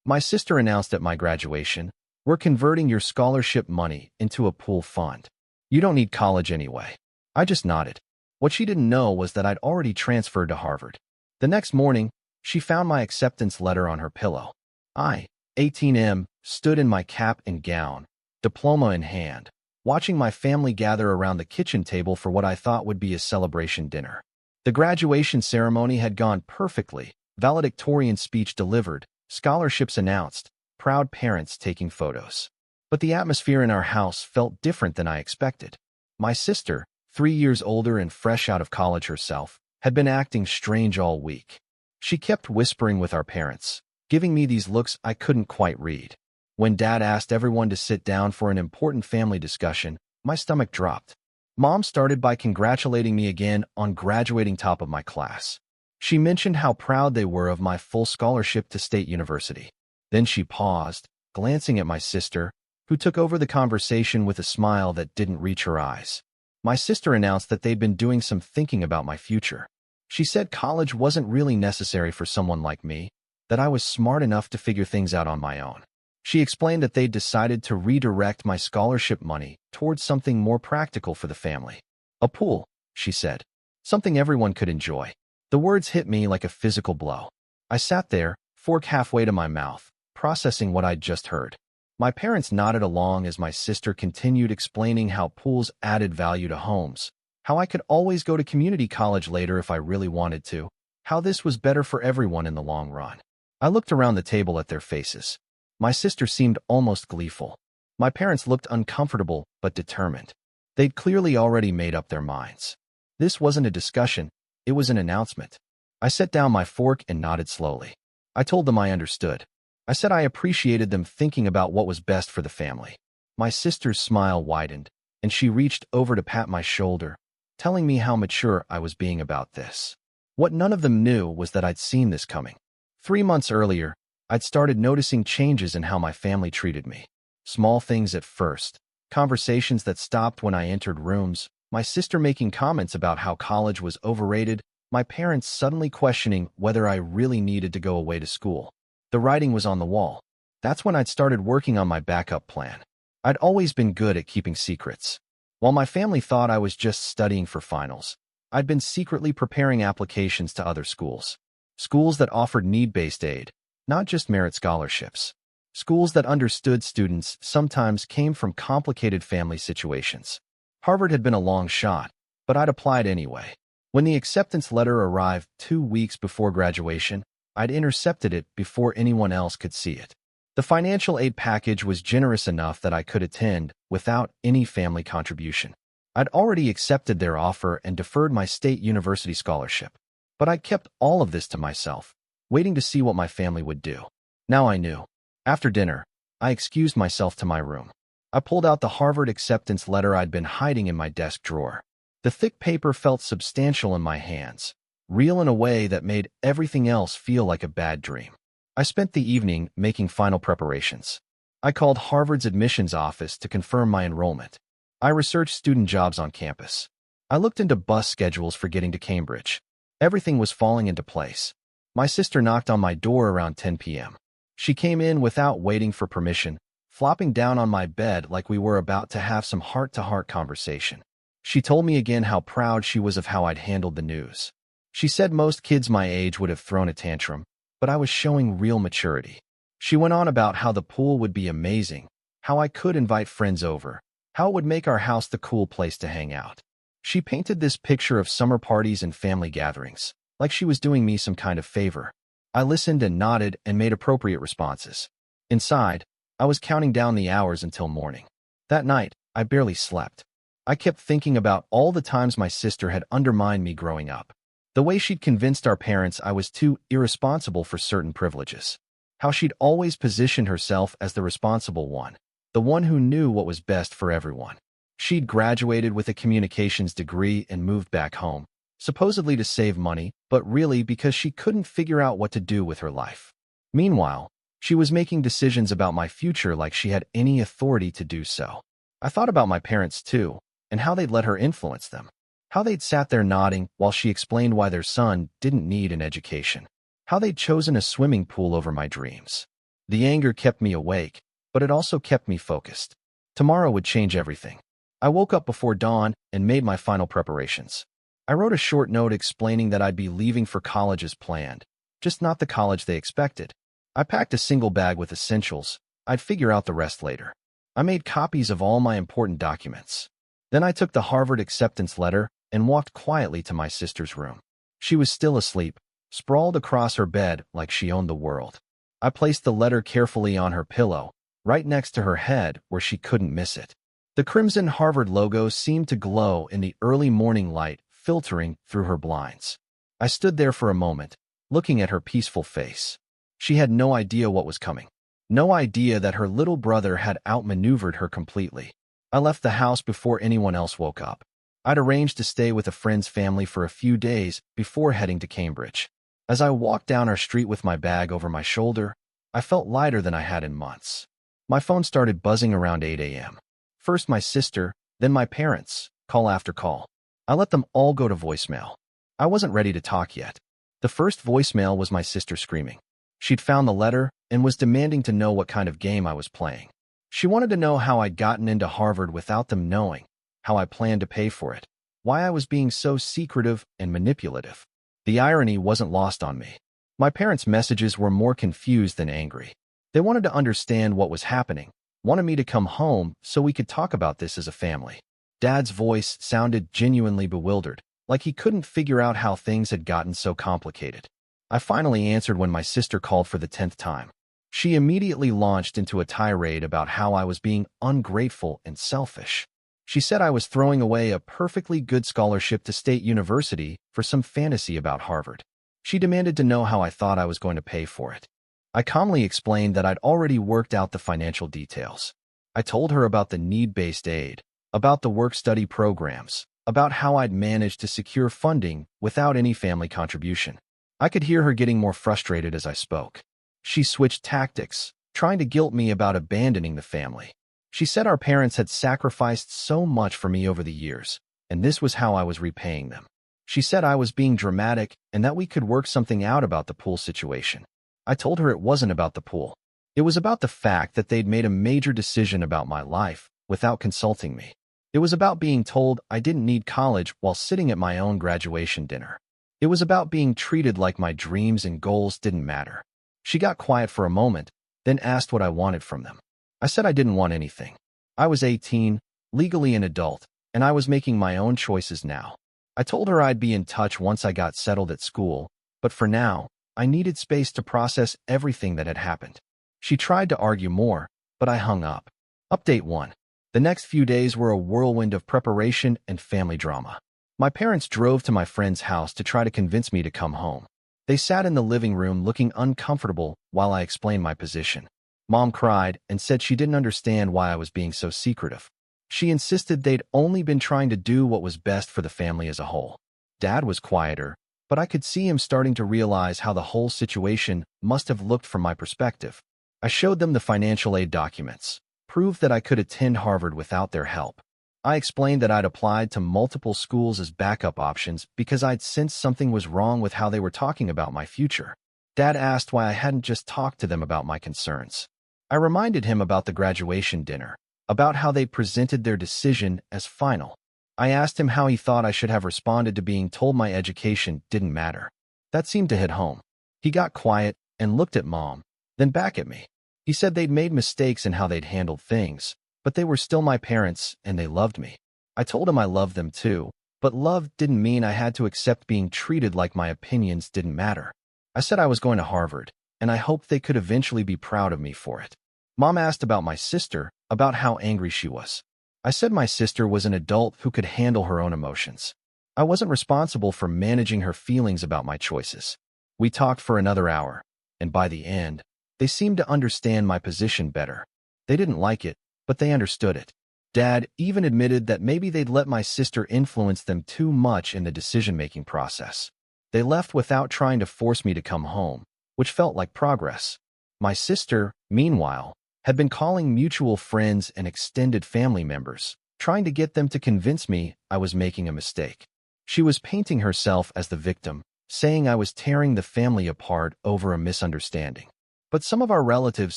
My sister announced at my graduation, "We're converting your scholarship money into a pool fund. You don't need college anyway." I just nodded. What she didn't know was that I'd already transferred to Harvard. The next morning, she found my acceptance letter on her pillow. I, 18M, stood in my cap and gown, diploma in hand, watching my family gather around the kitchen table for what I thought would be a celebration dinner. The graduation ceremony had gone perfectly, valedictorian speech delivered, scholarships announced, proud parents taking photos. But the atmosphere in our house felt different than I expected. My sister, 3 years older and fresh out of college herself, had been acting strange all week. She kept whispering with our parents, giving me these looks I couldn't quite read. When Dad asked everyone to sit down for an important family discussion, my stomach dropped. Mom started by congratulating me again on graduating top of my class. She mentioned how proud they were of my full scholarship to State University. Then she paused, glancing at my sister, who took over the conversation with a smile that didn't reach her eyes. My sister announced that they'd been doing some thinking about my future. She said college wasn't really necessary for someone like me, that I was smart enough to figure things out on my own. She explained that they'd decided to redirect my scholarship money towards something more practical for the family. A pool, she said. Something everyone could enjoy. The words hit me like a physical blow. I sat there, fork halfway to my mouth, processing what I'd just heard. My parents nodded along as my sister continued explaining how pools added value to homes, how I could always go to community college later if I really wanted to, how this was better for everyone in the long run. I looked around the table at their faces. My sister seemed almost gleeful. My parents looked uncomfortable but determined. They'd clearly already made up their minds. This wasn't a discussion, it was an announcement. I set down my fork and nodded slowly. I told them I understood. I said I appreciated them thinking about what was best for the family. My sister's smile widened, and she reached over to pat my shoulder, telling me how mature I was being about this. What none of them knew was that I'd seen this coming. 3 months earlier, I'd started noticing changes in how my family treated me. Small things at first, conversations that stopped when I entered rooms, my sister making comments about how college was overrated, my parents suddenly questioning whether I really needed to go away to school. The writing was on the wall. That's when I'd started working on my backup plan. I'd always been good at keeping secrets. While my family thought I was just studying for finals, I'd been secretly preparing applications to other schools. Schools that offered need-based aid, not just merit scholarships. Schools that understood students sometimes came from complicated family situations. Harvard had been a long shot, but I'd applied anyway. When the acceptance letter arrived 2 weeks before graduation, I'd intercepted it before anyone else could see it. The financial aid package was generous enough that I could attend without any family contribution. I'd already accepted their offer and deferred my State University scholarship. But I kept all of this to myself, waiting to see what my family would do. Now I knew. After dinner, I excused myself to my room. I pulled out the Harvard acceptance letter I'd been hiding in my desk drawer. The thick paper felt substantial in my hands, real in a way that made everything else feel like a bad dream. I spent the evening making final preparations. I called Harvard's admissions office to confirm my enrollment. I researched student jobs on campus. I looked into bus schedules for getting to Cambridge. Everything was falling into place. My sister knocked on my door around 10 p.m. She came in without waiting for permission, flopping down on my bed like we were about to have some heart-to-heart conversation. She told me again how proud she was of how I'd handled the news. She said most kids my age would have thrown a tantrum, but I was showing real maturity. She went on about how the pool would be amazing, how I could invite friends over, how it would make our house the cool place to hang out. She painted this picture of summer parties and family gatherings, like she was doing me some kind of favor. I listened and nodded and made appropriate responses. Inside, I was counting down the hours until morning. That night, I barely slept. I kept thinking about all the times my sister had undermined me growing up. The way she'd convinced our parents I was too irresponsible for certain privileges. How she'd always positioned herself as the responsible one, the one who knew what was best for everyone. She'd graduated with a communications degree and moved back home, supposedly to save money, but really because she couldn't figure out what to do with her life. Meanwhile, she was making decisions about my future like she had any authority to do so. I thought about my parents too, and how they'd let her influence them. How they'd sat there nodding while she explained why their son didn't need an education. How they'd chosen a swimming pool over my dreams. The anger kept me awake, but it also kept me focused. Tomorrow would change everything. I woke up before dawn and made my final preparations. I wrote a short note explaining that I'd be leaving for college as planned, just not the college they expected. I packed a single bag with essentials. I'd figure out the rest later. I made copies of all my important documents. Then I took the Harvard acceptance letter and walked quietly to my sister's room. She was still asleep, sprawled across her bed like she owned the world. I placed the letter carefully on her pillow, right next to her head where she couldn't miss it. The crimson Harvard logo seemed to glow in the early morning light filtering through her blinds. I stood there for a moment, looking at her peaceful face. She had no idea what was coming. No idea that her little brother had outmaneuvered her completely. I left the house before anyone else woke up. I'd arranged to stay with a friend's family for a few days before heading to Cambridge. As I walked down our street with my bag over my shoulder, I felt lighter than I had in months. My phone started buzzing around 8 a.m. First my sister, then my parents, call after call. I let them all go to voicemail. I wasn't ready to talk yet. The first voicemail was my sister screaming. She'd found the letter and was demanding to know what kind of game I was playing. She wanted to know how I'd gotten into Harvard without them knowing, how I planned to pay for it, why I was being so secretive and manipulative. The irony wasn't lost on me. My parents' messages were more confused than angry. They wanted to understand what was happening, wanted me to come home so we could talk about this as a family. Dad's voice sounded genuinely bewildered, like he couldn't figure out how things had gotten so complicated. I finally answered when my sister called for the 10th time. She immediately launched into a tirade about how I was being ungrateful and selfish. She said I was throwing away a perfectly good scholarship to State University for some fantasy about Harvard. She demanded to know how I thought I was going to pay for it. I calmly explained that I'd already worked out the financial details. I told her about the need-based aid, about the work-study programs, about how I'd managed to secure funding without any family contribution. I could hear her getting more frustrated as I spoke. She switched tactics, trying to guilt me about abandoning the family. She said our parents had sacrificed so much for me over the years, and this was how I was repaying them. She said I was being dramatic and that we could work something out about the pool situation. I told her it wasn't about the pool. It was about the fact that they'd made a major decision about my life without consulting me. It was about being told I didn't need college while sitting at my own graduation dinner. It was about being treated like my dreams and goals didn't matter. She got quiet for a moment, then asked what I wanted from them. I said I didn't want anything. I was 18, legally an adult, and I was making my own choices now. I told her I'd be in touch once I got settled at school, but for now, I needed space to process everything that had happened. She tried to argue more, but I hung up. Update 1. The next few days were a whirlwind of preparation and family drama. My parents drove to my friend's house to try to convince me to come home. They sat in the living room looking uncomfortable while I explained my position. Mom cried and said she didn't understand why I was being so secretive. She insisted they'd only been trying to do what was best for the family as a whole. Dad was quieter, but I could see him starting to realize how the whole situation must have looked from my perspective. I showed them the financial aid documents, proved that I could attend Harvard without their help. I explained that I'd applied to multiple schools as backup options because I'd sensed something was wrong with how they were talking about my future. Dad asked why I hadn't just talked to them about my concerns. I reminded him about the graduation dinner, about how they presented their decision as final. I asked him how he thought I should have responded to being told my education didn't matter. That seemed to hit home. He got quiet and looked at Mom, then back at me. He said they'd made mistakes in how they'd handled things, but they were still my parents and they loved me. I told him I loved them too, but love didn't mean I had to accept being treated like my opinions didn't matter. I said I was going to Harvard, and I hoped they could eventually be proud of me for it. Mom asked about my sister, about how angry she was. I said my sister was an adult who could handle her own emotions. I wasn't responsible for managing her feelings about my choices. We talked for another hour, and by the end, they seemed to understand my position better. They didn't like it, but they understood it. Dad even admitted that maybe they'd let my sister influence them too much in the decision-making process. They left without trying to force me to come home, which felt like progress. My sister, meanwhile, had been calling mutual friends and extended family members, trying to get them to convince me I was making a mistake. She was painting herself as the victim, saying I was tearing the family apart over a misunderstanding. But some of our relatives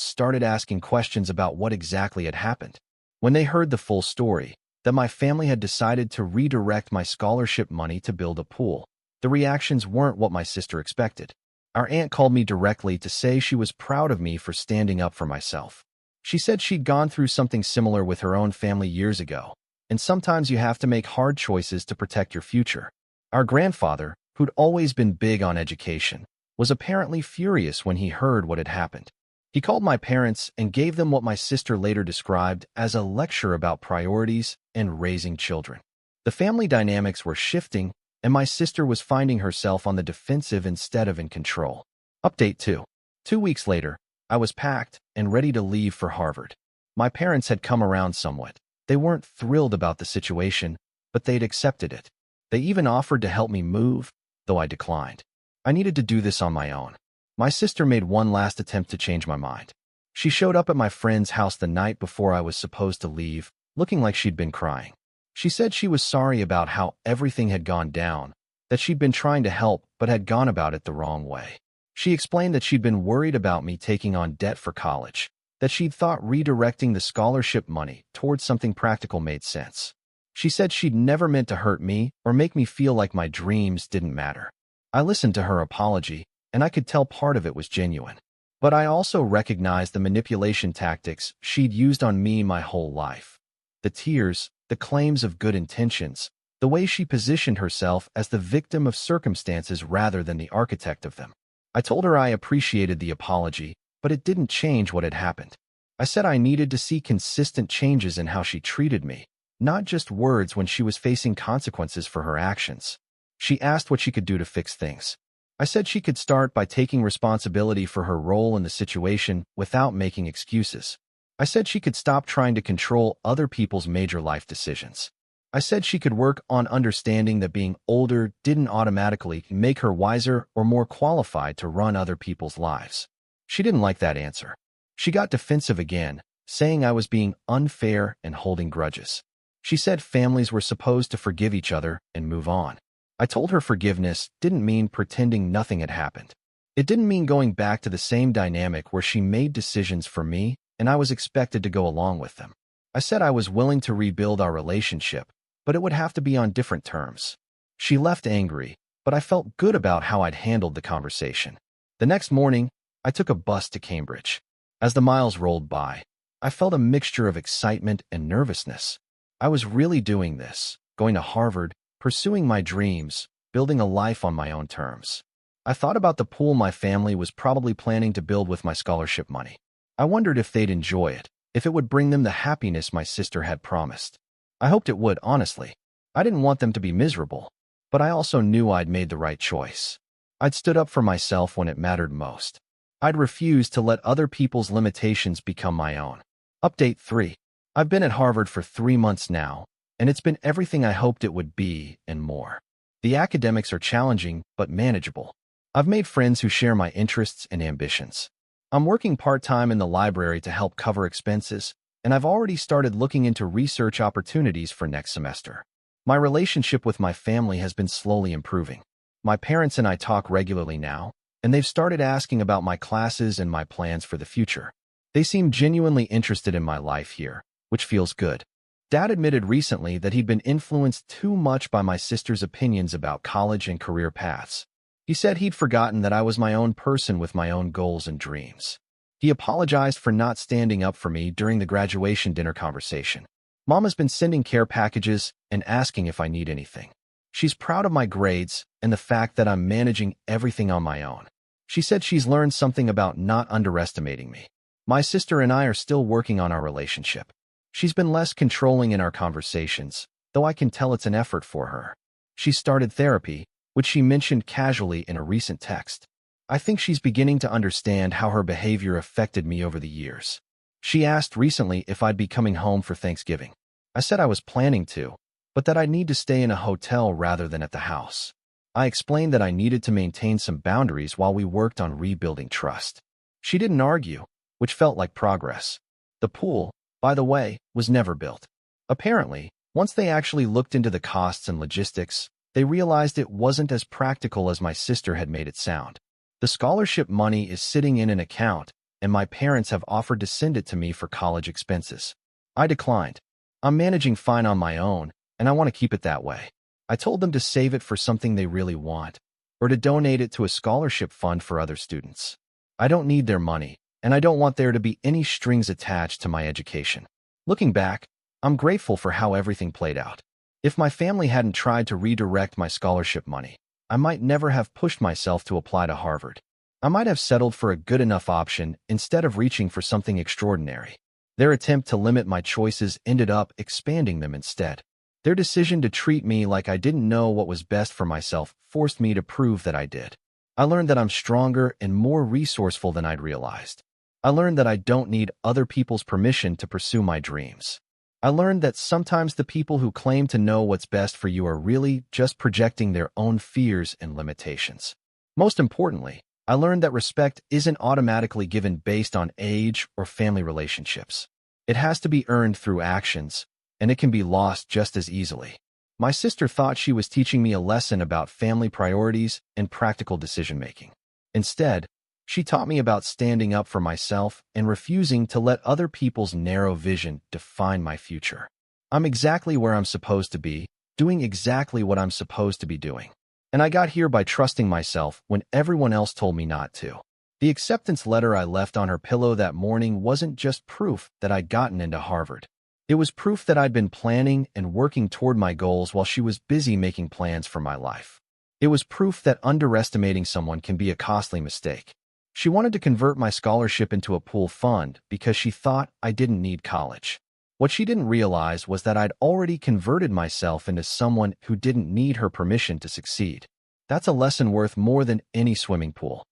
started asking questions about what exactly had happened. When they heard the full story, that my family had decided to redirect my scholarship money to build a pool, the reactions weren't what my sister expected. Our aunt called me directly to say she was proud of me for standing up for myself. She said she'd gone through something similar with her own family years ago, and sometimes you have to make hard choices to protect your future. Our grandfather, who'd always been big on education, was apparently furious when he heard what had happened. He called my parents and gave them what my sister later described as a lecture about priorities and raising children. The family dynamics were shifting, and my sister was finding herself on the defensive instead of in control. Update 2. 2 weeks later, I was packed and ready to leave for Harvard. My parents had come around somewhat. They weren't thrilled about the situation, but they'd accepted it. They even offered to help me move, though I declined. I needed to do this on my own. My sister made one last attempt to change my mind. She showed up at my friend's house the night before I was supposed to leave, looking like she'd been crying. She said she was sorry about how everything had gone down, that she'd been trying to help but had gone about it the wrong way. She explained that she'd been worried about me taking on debt for college, that she'd thought redirecting the scholarship money towards something practical made sense. She said she'd never meant to hurt me or make me feel like my dreams didn't matter. I listened to her apology, and I could tell part of it was genuine. But I also recognized the manipulation tactics she'd used on me my whole life. The tears, the claims of good intentions, the way she positioned herself as the victim of circumstances rather than the architect of them. I told her I appreciated the apology, but it didn't change what had happened. I said I needed to see consistent changes in how she treated me, not just words when she was facing consequences for her actions. She asked what she could do to fix things. I said she could start by taking responsibility for her role in the situation without making excuses. I said she could stop trying to control other people's major life decisions. I said she could work on understanding that being older didn't automatically make her wiser or more qualified to run other people's lives. She didn't like that answer. She got defensive again, saying I was being unfair and holding grudges. She said families were supposed to forgive each other and move on. I told her forgiveness didn't mean pretending nothing had happened. It didn't mean going back to the same dynamic where she made decisions for me and I was expected to go along with them. I said I was willing to rebuild our relationship, but it would have to be on different terms. She left angry, but I felt good about how I'd handled the conversation. The next morning, I took a bus to Cambridge. As the miles rolled by, I felt a mixture of excitement and nervousness. I was really doing this, going to Harvard, pursuing my dreams, building a life on my own terms. I thought about the pool my family was probably planning to build with my scholarship money. I wondered if they'd enjoy it, if it would bring them the happiness my sister had promised. I hoped it would, honestly. I didn't want them to be miserable, but I also knew I'd made the right choice. I'd stood up for myself when it mattered most. I'd refused to let other people's limitations become my own. Update 3. I've been at Harvard for 3 months now, and it's been everything I hoped it would be and more. The academics are challenging, but manageable. I've made friends who share my interests and ambitions. I'm working part-time in the library to help cover expenses, and I've already started looking into research opportunities for next semester. My relationship with my family has been slowly improving. My parents and I talk regularly now, and they've started asking about my classes and my plans for the future. They seem genuinely interested in my life here, which feels good. Dad admitted recently that he'd been influenced too much by my sister's opinions about college and career paths. He said he'd forgotten that I was my own person with my own goals and dreams. He apologized for not standing up for me during the graduation dinner conversation. Mama's been sending care packages and asking if I need anything. She's proud of my grades and the fact that I'm managing everything on my own. She said she's learned something about not underestimating me. My sister and I are still working on our relationship. She's been less controlling in our conversations, though I can tell it's an effort for her. She started therapy, which she mentioned casually in a recent text. I think she's beginning to understand how her behavior affected me over the years. She asked recently if I'd be coming home for Thanksgiving. I said I was planning to, but that I'd need to stay in a hotel rather than at the house. I explained that I needed to maintain some boundaries while we worked on rebuilding trust. She didn't argue, which felt like progress. The pool, by the way, was never built. Apparently, once they actually looked into the costs and logistics, they realized it wasn't as practical as my sister had made it sound. The scholarship money is sitting in an account, and my parents have offered to send it to me for college expenses. I declined. I'm managing fine on my own, and I want to keep it that way. I told them to save it for something they really want, or to donate it to a scholarship fund for other students. I don't need their money, and I don't want there to be any strings attached to my education. Looking back, I'm grateful for how everything played out. If my family hadn't tried to redirect my scholarship money, I might never have pushed myself to apply to Harvard. I might have settled for a good enough option instead of reaching for something extraordinary. Their attempt to limit my choices ended up expanding them instead. Their decision to treat me like I didn't know what was best for myself forced me to prove that I did. I learned that I'm stronger and more resourceful than I'd realized. I learned that I don't need other people's permission to pursue my dreams. I learned that sometimes the people who claim to know what's best for you are really just projecting their own fears and limitations. Most importantly, I learned that respect isn't automatically given based on age or family relationships. It has to be earned through actions, and it can be lost just as easily. My sister thought she was teaching me a lesson about family priorities and practical decision-making. Instead, she taught me about standing up for myself and refusing to let other people's narrow vision define my future. I'm exactly where I'm supposed to be, doing exactly what I'm supposed to be doing. And I got here by trusting myself when everyone else told me not to. The acceptance letter I left on her pillow that morning wasn't just proof that I'd gotten into Harvard. It was proof that I'd been planning and working toward my goals while she was busy making plans for my life. It was proof that underestimating someone can be a costly mistake. She wanted to convert my scholarship into a pool fund because she thought I didn't need college. What she didn't realize was that I'd already converted myself into someone who didn't need her permission to succeed. That's a lesson worth more than any swimming pool.